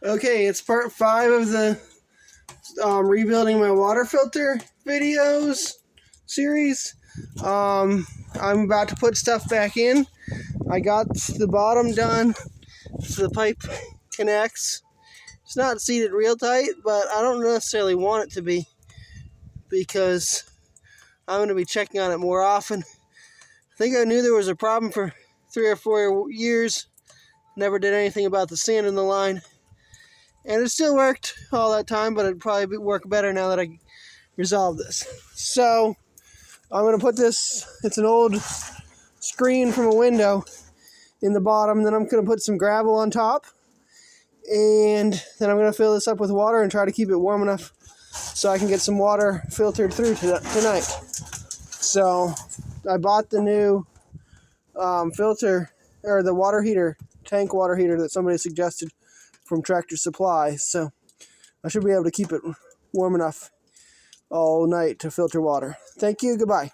Okay, it's part 5 of the rebuilding my water filter videos series. I'm about to put stuff back in. I got the bottom done so the pipe connects. It's not seated real tight, but I don't necessarily want it to be because I'm going to be checking on it more often. I think I knew there was a problem for 3 or 4 years. Never did anything about the sand in the line. And it still worked all that time, but it'd probably work better now that I resolved this. So I'm going to put this, it's an old screen from a window in the bottom. Then I'm going to put some gravel on top. And then I'm going to fill this up with water and try to keep it warm enough so I can get some water filtered through tonight. So I bought the new filter, or the water heater, tank water heater that somebody suggested from Tractor Supply, so I should be able to keep it warm enough all night to filter water. Thank you, goodbye.